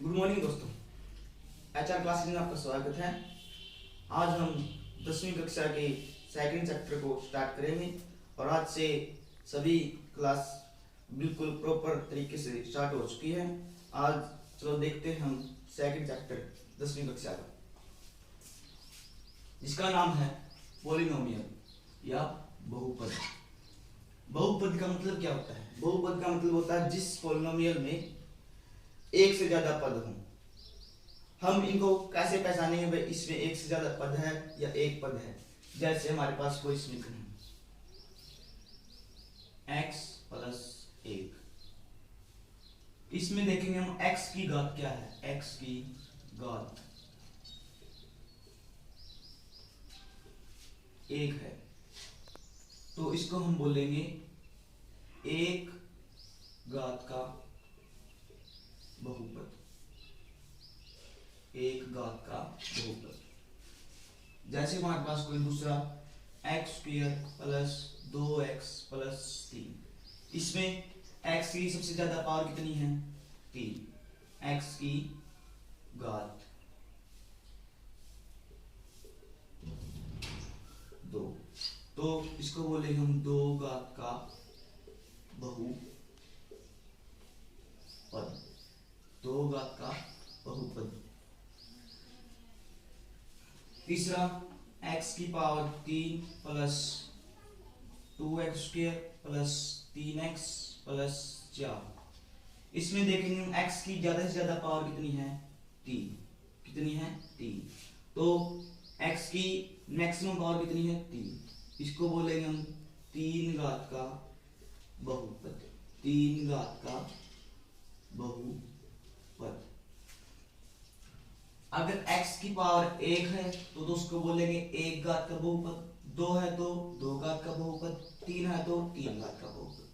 Good morning दोस्तों, HR classes में आपका स्वागत है। आज हम 10वीं कक्षा के सेकंड चैप्टर को स्टार्ट करेंगे और आज से सभी क्लास बिल्कुल प्रॉपर तरीके से स्टार्ट हो चुकी है। आज चलो देखते हैं हम सेकंड चैप्टर 10वीं कक्षा का, जिसका नाम है पॉलिनोमियल या बहुपद। बहुपद का मतलब क्या होता है? बहुपद का मतलब होता है जिस पॉलिनोमियल में एक से ज्यादा पद हों। हम इनको कैसे पहचानेंगे भाई इसमें एक से ज्यादा पद है या एक पद है? जैसे हमारे पास कोई समीकरण है x प्लस 1, इसमें देखेंगे हम x की घात क्या है। x की घात 1 है, तो इसको हम बोलेंगे एक घात का बहुपद। एक घात का बहुपद। जैसे हमारे पास कोई दूसरा x square plus 2x plus 3, इसमें x की सबसे ज्यादा पावर कितनी है? 3, x की घात 2, तो इसको बोले हम 2 घात का बहुपद। 2 घात का बहुपद। तीसरा x की power 3 plus 2x square plus 3x plus 4, इसमें देखेंगे x की ज्यादा से ज्यादा पावर कितनी है? 3। कितनी है? 3। तो x की मैक्सिमम पावर कितनी है? 3। इसको बोलेंगे हम 3 घात का बहुपद। 3 घात का बहुपद। अगर x की पावर 1 है तो उसको बोलेंगे 1 घात का बहुपद। 2 है तो 2 घात का बहुपद। 3 है तो 3 घात का बहुपद।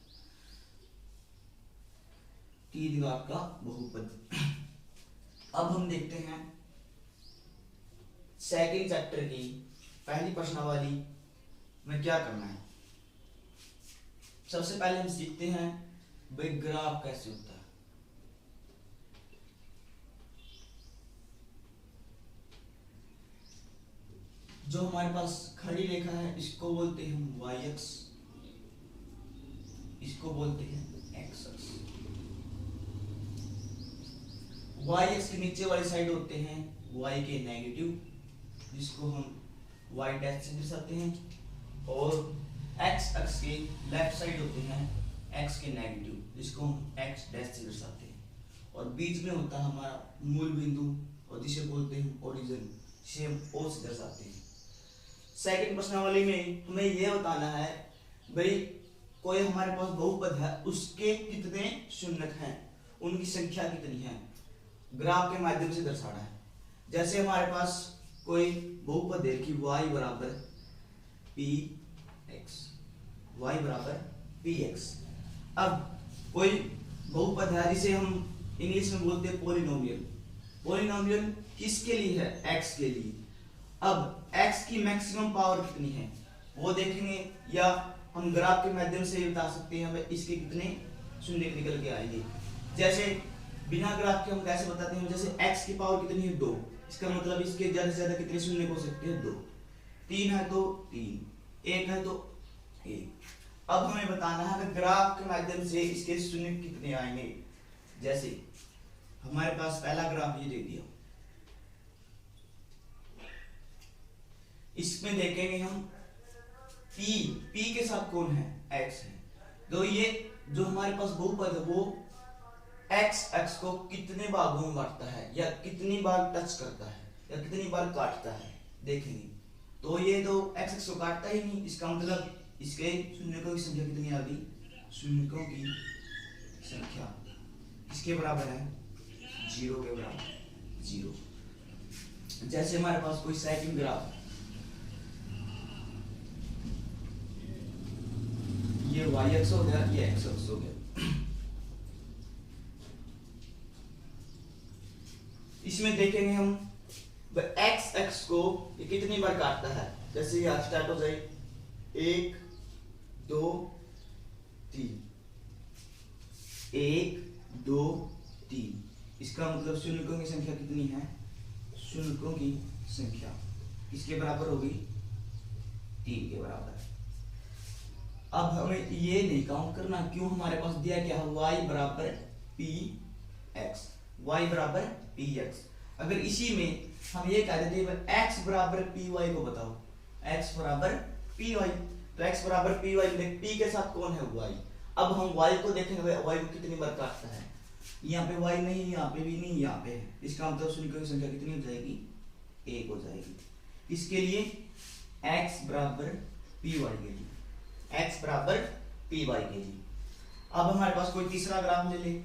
3 घात का बहुपद। अब हम देखते हैं सेकंड चैप्टर की पहली प्रश्नावली में क्या करना है। सबसे पहले हम सीखते हैं भाई ग्राफ कैसे होता है। जो हमारे पास खड़ी रेखा है इसको बोलते हैं हम y अक्ष, इसको बोलते हैं x अक्ष। y अक्ष के नीचे वाली साइड होते हैं y के नेगेटिव, जिसको हम y डैश से दर्शाते हैं, और x अक्ष के लेफ्ट साइड होते हैं x के नेगेटिव, जिसको हम x डैश से दर्शाते हैं, और बीच में होता है हमारा मूल बिंदु और जिसे बोलते हैं ओरिजिन, जिसे हम o से दर्शाते हैं। सेकंड प्रश्नावली में हमें यह बताना है भाई कोई हमारे पास बहुपद है, उसके कितने शून्यक हैं, उनकी संख्या कितनी है, ग्राफ के माध्यम से दर्शाना है। जैसे हमारे पास कोई बहुपद है कि y बराबर px, y बराबर px। अब कोई बहुपद है जिसे हम इंग्लिश में बोलते हैं पॉलिनोमियल। पॉलिनोमियल किसके लिए है? x के लिए। अब x की मैक्सिमम पावर कितनी है वो देखेंगे, या हम ग्राफ के माध्यम से बता सकते हैं हमें इसके कितने शून्य निकल के आएंगे। जैसे बिना ग्राफ के हम कैसे बताते हैं? जैसे x की पावर कितनी है? 2, इसका मतलब इसके ज्यादा से ज्यादा कितने शून्य हो सकते हैं? 2। 3 है तो 3, 1 है तो 1। अब हमें बताना है ग्राफ के माध्यम से इसके शून्य कितने आएंगे। जैसे हमारे पास पहला ग्राफ ये दे दिया, इसमें देखेंगे हम p के साथ कौन है? x है। तो ये जो हमारे पास बहुपद है वो x अक्ष को कितने भागों में बांटता है, या कितनी बार टच करता है, या कितनी बार काटता है, देखेंगे। तो ये तो x अक्ष को काटता ही नहीं, इसका मतलब इसके शून्यकों की संख्या कितनी आ गई? शून्यकों की संख्या किसके बराबर है? 0 के बराबर। 0। जैसे हमारे पास कोई सेकंड ग्राफ, ये y अक्ष हो गया, ये x अक्ष हो गया। इसमें देखेंगे हम x अक्ष को ये कितनी बार काटता है। जैसे ये स्टार्ट हो जाए 1 2 3, 1 2 3, इसका मतलब शून्यों की संख्या कितनी है, शून्यों की संख्या इसके बराबर होगी 3 के बराबर। अब हमें ये नहीं काउंट करना, क्यों, हमारे पास दिया क्या है, y बराबर पी एक्स, y बराबर पी एक्स। अगर इसी में हम ये कह देते हैं x बराबर पी वाई को बताओ, x बराबर पी वाई, तो x बराबर पी वाई में p के साथ कौन है, y। अब हम y को देखेंगे, y को कितनी बार काटता है, यहाँ पे y नहीं, यहाँ पे भी नहीं, यहाँ पे है, इसका मतलब शून्यों की संख्या कितनी हो जाएगी, 1 हो जाएगी। इसके लिए x बराबर पी वाई के लिए, x बराबर पी वाई के लिए। अब हमारे पास कोई तीसरा ग्राफ ले ले,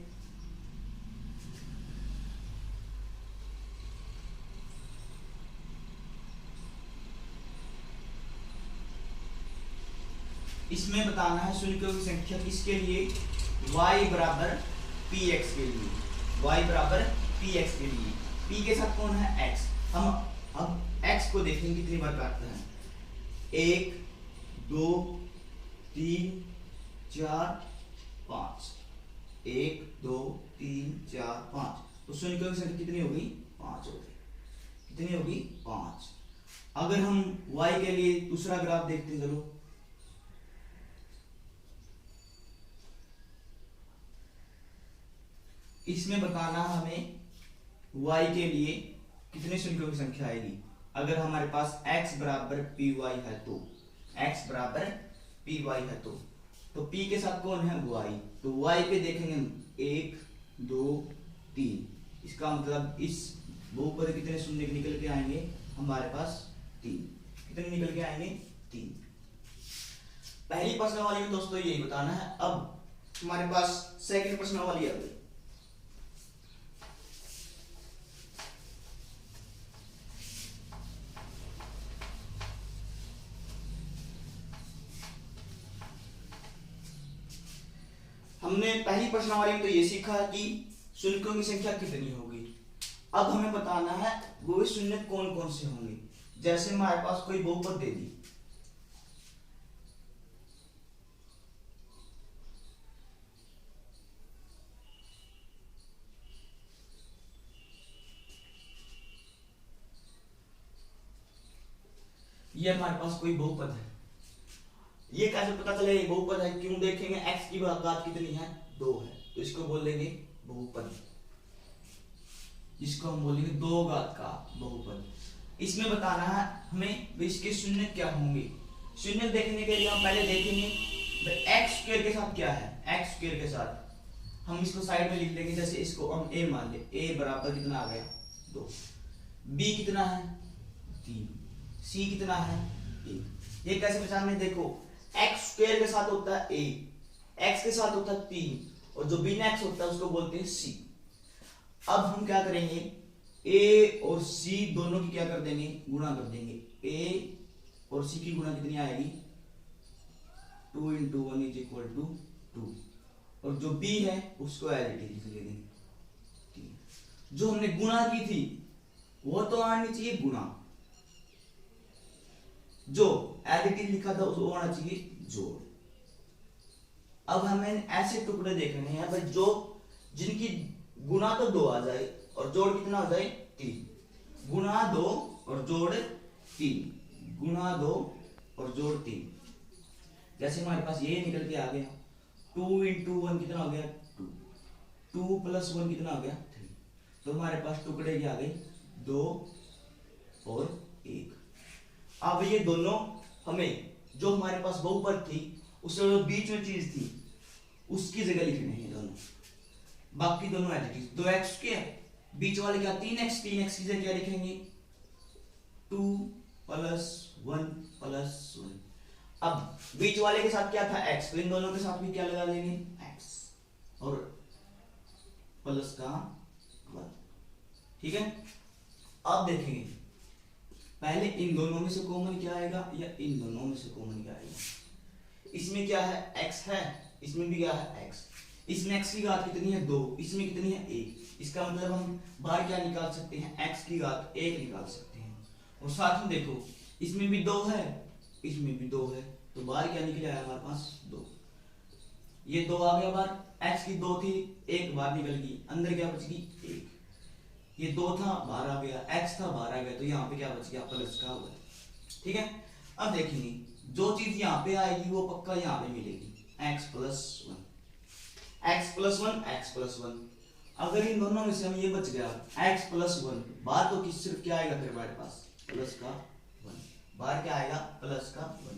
इसमें बताना है शून्यों की संख्या किसके लिए, y बराबर पी एक्स के लिए, y बराबर पी एक्स के लिए। p के साथ कौन है, x। हम अब x को देखेंगे कितनी बार काटता है, 1 2 3 4 5, 1 2 3 4 5, तो शून्यों की संख्या कितनी होगी, 5 होगी, कितनी होगी, 5। अगर हम y के लिए दूसरा ग्राफ देखते हैं, चलो इसमें बताना हमें y के लिए कितने शून्यों की संख्या आएगी। अगर हमारे पास x बराबर पी वाई है तो, x बराबर पी वाई है तो p के साथ कौन है, y, तो y पे देखेंगे 1 2 3, इसका मतलब इस बहुपद कितने शून्य निकल के आएंगे हमारे पास, 3, कितने निकल के आएंगे, 3। पहली प्रश्न वाली में दोस्तों यही बताना है। अब हमारे पास सेकंड प्रश्न वाली आ गई, हमने पहली प्रश्नावली में तो ये सीखा कि शून्यों की संख्या कितनी होगी। अब हमें बताना है वो शून्य कौन कौन से होंगे। जैसे हमारे पास कोई बहुपद दे दी, ये हमारे पास कोई बहुपद है, ये कैसे पता चले ये बहुपद है, क्यों देखेंगे, x की घात कितनी है, 2 है, तो इसको बोल देंगे बहुपद, जिसको हम बोलेंगे 2 घात का बहुपद। इसमें बताना है हमें इसके शून्य क्या होंगे। शून्य देखने के लिए हम पहले देखेंगे एक्स स्क्वायर के साथ क्या है, एक्स स्क्वायर के साथ हम इसको साइड में लिख लेंगे। जैसे इसको हम a मान ले, a बराबर कितना आ गया, 2, b कितना है, 3, c कितना है, 1। ये कैसे पहचानने, देखो एक्स स्क्वायर के साथ होता है a, x के साथ होता है 3, और जो बिना x होता है उसको बोलते हैं c। अब हम क्या करेंगे, a और c दोनों की क्या कर देंगे, गुणा कर देंगे। a और c की गुणा कितनी आएगी, 2 × 1 = 2, और जो b है उसको एज इट इज लिख लेंगे। जो हमने गुणा की थी वो तो आनी चाहिए गुणा, जो एज इट इज लिखा था उसको आना चाहिए जोड़। अब हमें ऐसे टुकड़े देखने हैं भाई जो जिनकी गुणा तो 2 आ जाए और जोड़ कितना हो जाए, 3, गुणा 2 और जोड़ 3, गुणा 2 और जोड़ 3। जैसे हमारे पास ये निकल के आ गया, 2 × 1 कितना हो गया, 2, 2 + 1 कितना हो गया, 3। तो हमारे पास टुकड़े क्या आ गए, 2 और 1। अब ये दोनों हमें जो हमारे पास बहुपद थी उससे जो बीच में चीज थी उसकी जगह लिखने हैं दोनों, बाकी दोनों एज इट इज। 2x क्या, बीच वाले क्या 3x, 3x की जगह क्या लिखेंगे, 2 + 1 + 1। अब बीच वाले के साथ क्या था, x, तो इन दोनों के साथ भी क्या लगा लेंगे, x, और प्लस का 1। ठीक है। अब देखेंगे पहले इन दोनों में से कॉमन क्या आएगा या इन दोनों में से कॉमन क्या आएगा। इसमें क्या है, x है, इसमें भी क्या है, x। इसमें x की घात कितनी है, 2, इसमें कितनी है, 1। इसका मतलब हम बाहर क्या निकाल सकते हैं, x की घात 1 निकाल सकते हैं। और साथ में देखो इसमें भी 2 है, इसमें भी 2 है, तो बाहर क्या निकल आया हमारे पास, 2। ये 2 आ गया बाहर, x की 2 थी, 1 बाहर निकल गई, अंदर क्या बच गई 1, ये 2 था बाहर आ गया, x था बाहर आ गया, तो यहाँ पे क्या बच गया प्लस का 1। ठीक है, अब देखेंगे जो चीज यहाँ पे आएगी वो पक्का यहाँ पे मिलेगी, x plus 1, x plus 1, x plus 1। अगर इन दोनों में से हम ये बच गया x प्लस 1, बाहर तो किस सिर्फ क्या आएगा फिर हमारे पास प्लस का 1, बाहर क्या आएगा प्लस का 1।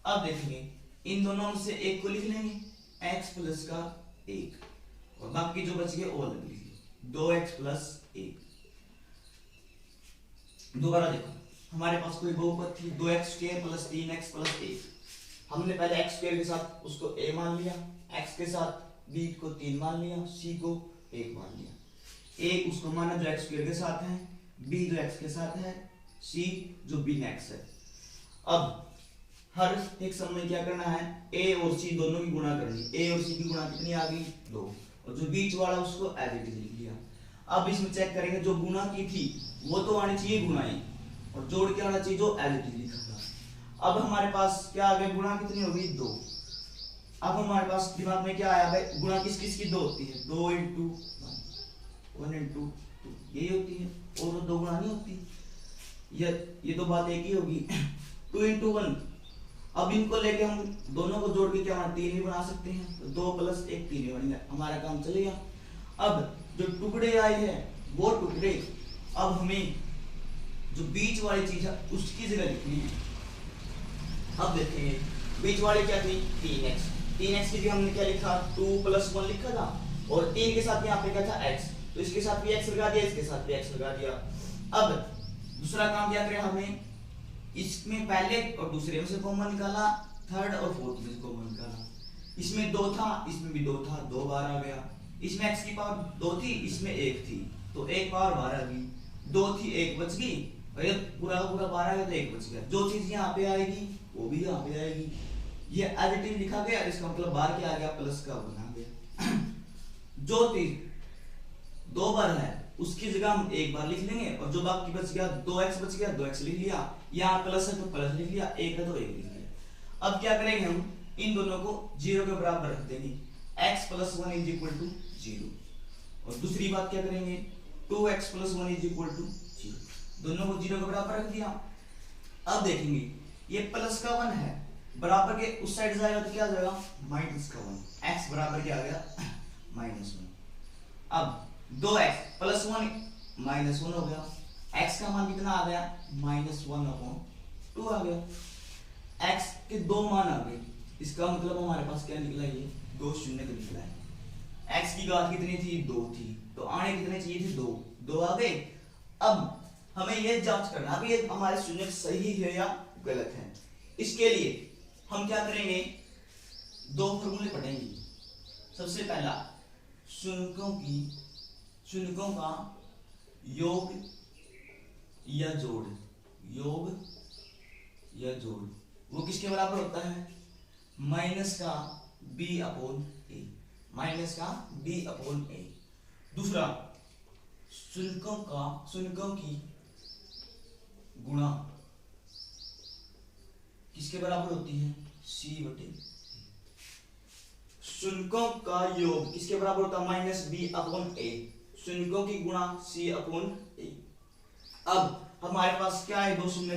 अब देखेंगे इन दोनों में से एक को लिख लेंगे x प्लस का 1, और बाकी जो बच गए वो अलग लिख लीजिए 2x प्लस 1। दोबारा देखो हमारे पास कोई बहुपद थी 2x square plus 3x plus 1, हमने पहले x स्क्वायर के साथ उसको a मान लिया, x के साथ b को 3 मान लिया, c को 1 मान लिया। a उसको माना जो x स्क्वायर के साथ है, b जो x के साथ है, c जो बिन x है। अब हर एक सम में क्या करना है, a और c दोनों की गुणा करनी, a और c की गुणा कितनी आ गई 2, और जो बीच वाला उसको एज इट इज लिख लिया। अब इसमें चेक करेंगे जो गुणा की थी वो तो आनी चाहिए गुणाएं, और जोड़ के आना चाहिए जो एज इट इज लिखा था। अब हमारे पास क्या आ गया, गुणा कितनी हो गई 2। अब हमारे पास दिमाग में क्या आया भाई, गुणा किस किस की 2 होती है, 2 इंटू 1 इंटू 2 यही होती है, और तो 2 गुणा नहीं होती, ये तो बात एक ही होगी 2 इंटू 1। अब इनको लेके हम दोनों को जोड़ के क्या 3 भी बना सकते हैं, तो 2 प्लस 1 3 ही बनेगा, हमारा काम चलेगा। अब जो टुकड़े आए हैं वो टुकड़े अब हमें जो बीच वाली चीज है उसकी जगह लिखनी है। अब देखेंगे बीच वाली क्या थी 3x, 3x की जगह हमने क्या लिखा 2 प्लस 1 लिखा था, और 3 के साथ यहाँ पे क्या था x, तो इसके साथ भी x लगा दिया, इसके साथ भी x लगा दिया। अब दूसरा काम क्या करें, हमें इसमें पहले और दूसरे में से कॉमन निकाला, थर्ड और फोर्थ में से कॉमन निकाला। इसमें 2 था, इसमें भी 2 था, 2 बार आ गया, इसमें x की पावर 2 थी, इसमें 1 थी, तो 1 पावर बाहर आ गई, 2 थी 1 बच गई, और ये पूरा का पूरा बाहर आ गया तो 1 बच गया। जो चीज यहाँ पे आएगी वो भी यहाँ पे आएगी, ये एडिटिव लिखा गया, इसका मतलब बाहर क्या आ गया प्लस का बना गया। जो चीज 2 बार है उसकी जगह हम 1 बार लिख लेंगे, और जो बाकी बच गया 2x बच गया 2x लिख लिया, यहाँ प्लस है तो प्लस लिख लिया, 1 है तो 1 लिख लिया। अब क्या करेंगे हम इन दोनों को 0 के बराबर रख देंगे, x plus 1 is equal to 0, और दूसरी बात क्या करेंगे 2x plus 1 is equal to 0, दोनों को 0 के बराबर रख दिया। अब देखेंगे ये प्लस का 1 है, बराबर के उस साइड जाएगा तो क्या आ जाएगा माइनस का 1, x बराबर क्या आ गया -1। अब 2x प्लस 1 माइनस 1 हो गया, x का मान कितना आ गया -1/2 आ गया, x के 2 मान आ गए, इसका मतलब हमारे पास क्या निकला, ये 2 शून्य का निकला है। x की घात कितनी थी 2 थी, तो आने कितने चाहिए थे 2 आ गए। अब हमें यह जांच करना है ये हमारे शून्य सही है या गलत है। इसके लिए हम क्या करेंगे 2 फॉर्मूले पढ़ेंगे। सबसे पहला शून्यों का योग या जोड़, वो किसके बराबर होता है माइनस का b/a, दूसरा शून्यों की गुणा किसके बराबर होती है c/a, शून्यों का योग किसके बराबर होता है -b/a, शून्यों की गुणा c/a। अब हमारे पास क्या है 2 शून्य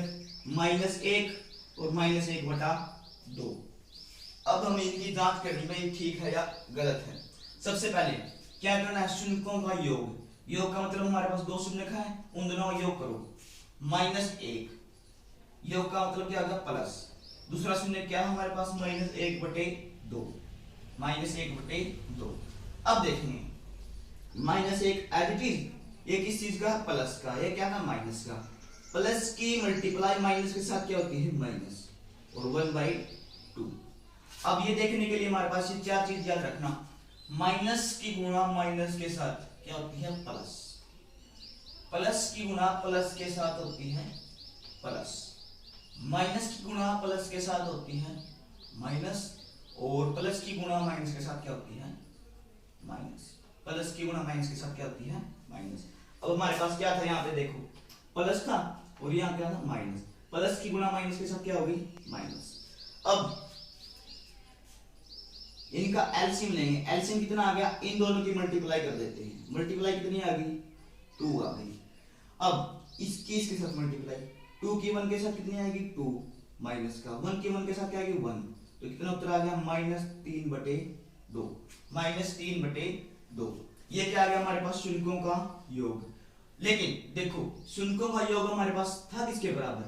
-1 और -1/2। अब हमें इनकी जांच करनी भाई ठीक है या गलत है। सबसे पहले क्या करना है शून्यों का योग का मतलब हमारे पास 2 शून्य है, उन दोनों का योग करो, -1 योग का मतलब क्या होगा प्लस, दूसरा शून्य क्या है हमारे पास -1/2, -1/2। अब देखेंगे -1 एज इट इज, ये किस चीज का प्लस का, ये क्या था माइनस का, प्लस की मल्टीप्लाई माइनस के साथ क्या होती है माइनस, और 1/2। अब ये देखने के लिए हमारे पास ये 4 चीज याद रखना, माइनस की गुणा माइनस के साथ क्या होती है प्लस की गुणा प्लस के साथ होती है प्लस, माइनस की गुणा प्लस के साथ होती है माइनस, और प्लस की गुणा माइनस के साथ क्या होती है माइनस, प्लस की गुणा माइनस के साथ क्या होती है माइनस। अब हमारे पास क्या था यहाँ पे देखो प्लस था और यहाँ क्या था माइनस, प्लस की गुणा माइनस के साथ क्या होगी माइनस। अब इनका एलसीएम लेंगे। एलसीएम कितना आ गया, इन दोनों की मल्टीप्लाई कर देते हैं। मल्टीप्लाई कितनी आ गई, 2 आ गई। अब इसकी इसके साथ मल्टीप्लाई, 2 की 1 के साथ कितनी आएगी, 2 माइनस का 1 की 1 के साथ क्या आएगी, 1। तो कितना उत्तर आ गया, -3/2। -3/2 ये क्या आ गया हमारे पास, शून्यों का योग। लेकिन देखो शून्यों का योग हमारे पास था किसके बराबर,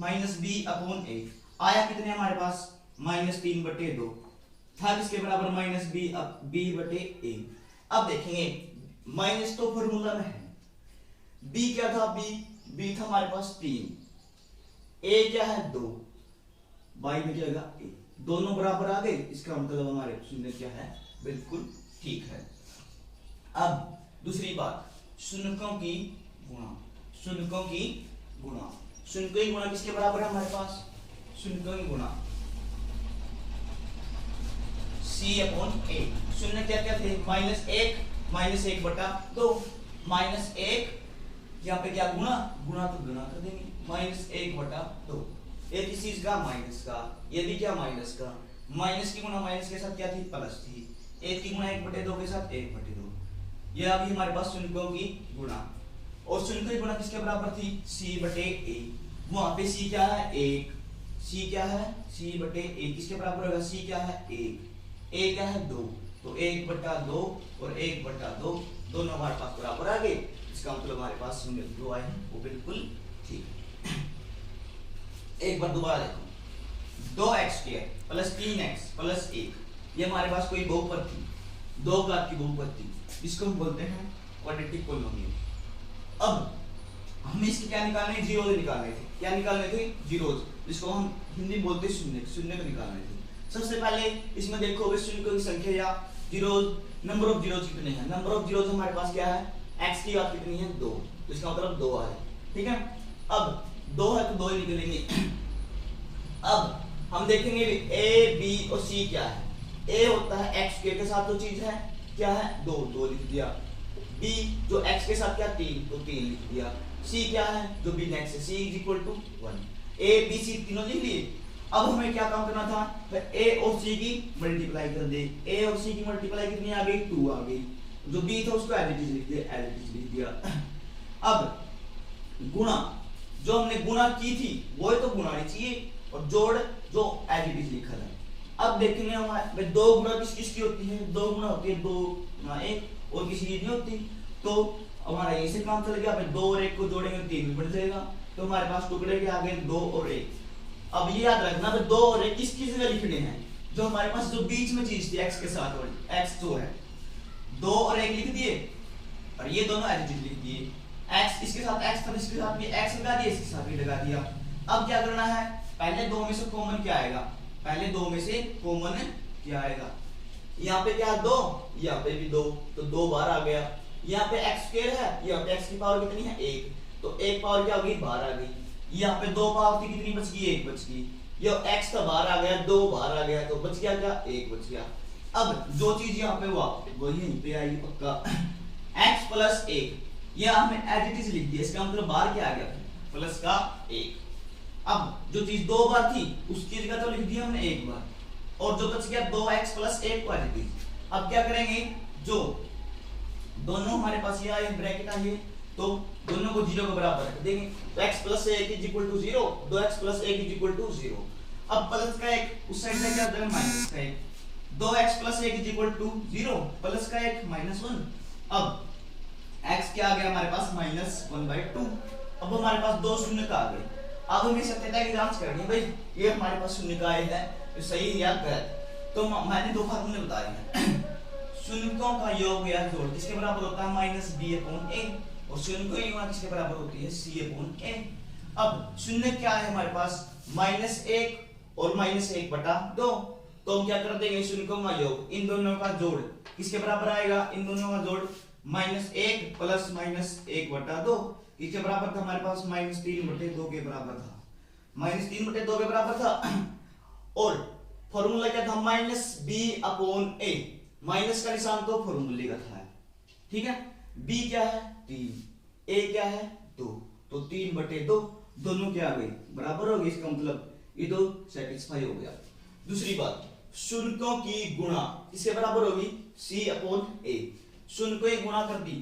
-b/a। आया कितने हमारे पास, -3/2 था किसके बराबर, -b/a। अब देखेंगे माइनस तो फॉर्मूला में है, b क्या था, b था हमारे पास 3, a क्या है 2, y में क्या आएगा a, दोनों बराबर आ गए। इसका मतलब हमारे शून्य क्या है, बिल्कुल ठीक है। अब दूसरी बात, शून्यों की गुणा। शून्यों की गुणा, शून्यों की गुणा किसके बराबर है हमारे पास, शून्यों की गुणा c/a। शून्य क्या क्या थे, -1 -1/2 -1, यहाँ पे क्या गुणा, गुणा तो गुणा कर देंगे, -1/2। एक इस चीज का माइनस का, ये भी क्या माइनस का, माइनस की गुणा माइनस के साथ क्या थी, प्लस थी। 1 की गुणा 1/2 के साथ 1/2। ये अभी हमारे पास शून्यों की गुणा। और शून्यों की गुणा किसके बराबर थी, c/a। वहां पे c क्या है, 1, c क्या है, c/a किसके बराबर होगा, c क्या है 1, a क्या है 2, तो 1/2 और 1/2 दोनों हमारे पास बराबर आ गए। इसका मतलब हमारे पास शून्य जो आए हैं वो बिल्कुल ठीक है। एक बार दोबारा देखो, 2x² + 3x + 1 ये हमारे पास कोई बहुपद थी, 2 घात की बहुपद थी, इसको हम बोलते हैं क्वाड्रेटिक पॉलिनोमियल। अब हमें इसके क्या निकालने, जीरोज निकालने थे। क्या निकालने थे, जीरोज, जिसको हम हिंदी बोलते शून्य, शून्य को निकालने थे। सबसे पहले इसमें देखोगे शून्य की संख्या या जीरोज, नंबर ऑफ जीरोज कितने हैं। नंबर ऑफ जीरोज हमारे पास क्या है, x की बात कितनी है 2, तो इसका मतलब 2 है, ठीक है। अब 2 है तो 2 ही निकलेंगे। अब हम देखेंगे a b और c क्या है। a होता है x के साथ जो चीज है क्या है 2 लिख दिया, b जो x के साथ क्या 3 तो 3 लिख दिया, c क्या है जो b नेक्स्ट है, c = 1। a b c तीनों लिख लिए। अब हमें क्या काम करना था, a और c की मल्टीप्लाई कर दे। a और c की मल्टीप्लाई कितनी आ गई, 2 आ गई। जो b था उसको एज इट इज लिख दिया। अब गुणा, जो हमने गुणा की थी वो ही तो गुणा नहीं चाहिए, और जोड़ जो एज इट इज लिखा था। अब देखेंगे हमारे 2 गुणा किस किस की होती है, 2 गुणा होती है 2 गुणा 1 और किसी की नहीं होती। तो हमारा यहीं से काम चल गया। 2 और 1 को जोड़ेंगे 3 बढ़ जाएगा, तो हमारे पास टुकड़े के आगे 2 और 1। अब ये याद रखना 2 और 1 किस किस जगह लिखने हैं, जो हमारे पास जो बीच में चीज थी x के साथ वाली, x जो है 2 और 1 लिख दिए, और ये दोनों एज इट इज लिख दिए। x इसके साथ x था, इसके साथ भी x लगा दिया, इसके साथ भी लगा दिया। अब क्या करना है, पहले 2 में से कॉमन क्या आएगा, पहले 2 में से कॉमन क्या आएगा। यहाँ पे क्या 2, यहाँ पे भी 2, तो 2 बाहर आ गया। यहाँ पे x² है, यहाँ पे x की पावर कितनी है 1, तो 1 पावर क्या होगी बाहर आ गई। यहाँ पे 2 पावर थी, कितनी बच गई 1 बच गई। ये x तो बाहर आ गया, 2 बाहर आ गया, तो बच गया क्या 1 बच गया। अब जो चीज यहाँ पे हुआ वो यहीं पे आएगी पक्का, x + 1 यह हमने एज इट इज लिख दिया। इसका मतलब बाहर क्या आ गया, प्लस का 1। अब जो चीज 2 बार थी उसकी जगह तो लिख दिया हमने 1 बार, और जो बच गया 2x + 1 को एज इट इज। अब क्या करेंगे, जो दोनों हमारे पास ये आए ब्रैकेट आए, तो दोनों को 0 के बराबर रख देंगे, तो x + 1 = 0, 2x + 1 = 0। अब प्लस का 1 उस साइड में क्या हो जाएगा, माइनस का 1, 2x + 1 = 0, प्लस का 1 -1। अब x क्या आ गया हमारे पास -1/2। अब हमारे पास 2 शून्य का आ गए। अब हमें सत्यता की जांच करनी है, भाई ये हमारे पास शून्य का आए हैं, तो सही या गलत। तो मैंने 2 फार्मूले बताए हैं। शून्यों का योग या जोड़ किसके बराबर होता है, -b/a, और शून्य की गुणा किसके बराबर होती है, c/a। अब शून्य क्या है हमारे पास, -1 और -1/2। तो हम क्या कर देंगे, शून्यों का योग, इन दोनों का जोड़ किसके बराबर आएगा, इन दोनों का जोड़ -1 + -1/2 किसके बराबर था हमारे पास, -3/2 के बराबर था, -3/2 के बराबर था। और फॉर्मूला क्या था, -b/a, माइनस का निशान तो फॉर्मूले का था, ठीक है। b क्या है 3, a क्या है 2, तो 3/2 दोनों क्या आ गए बराबर हो गए। इसका मतलब ये तो सेटिस्फाई हो गया। दूसरी बात, शून्यों की गुणा किसके बराबर होगी, C/A। शून्य को एक गुणा कर दी,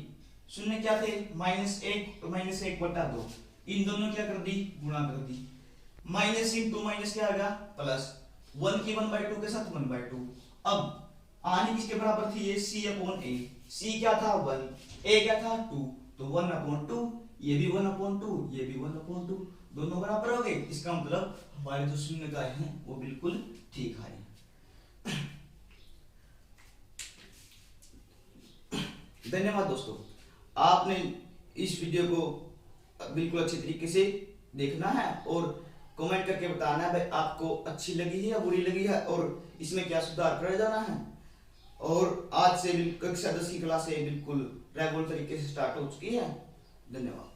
शून्य क्या थे -1 तो -1/2, इन दोनों क्या कर दी, गुणा कर दी। माइनस इंटू माइनस क्या आएगा प्लस, 1 की 1/2 के साथ 1/2। अब आने किसके बराबर थी ये, C/A। C क्या था 1, A क्या था 2, तो 1/2, ये भी 1/2, ये भी 1/2, दोनों बराबर हो गए। इसका मतलब हमारे जो शून्य का है वो बिल्कुल ठीक है। धन्यवाद दोस्तों, आपने इस वीडियो को बिल्कुल अच्छी तरीके से देखना है और कमेंट करके बताना है भाई आपको अच्छी लगी है या बुरी लगी है और इसमें क्या सुधार किया जाना है। और आज से कक्षा 10 की क्लास बिल्कुल रेगुलर तरीके से स्टार्ट हो चुकी है। धन्यवाद।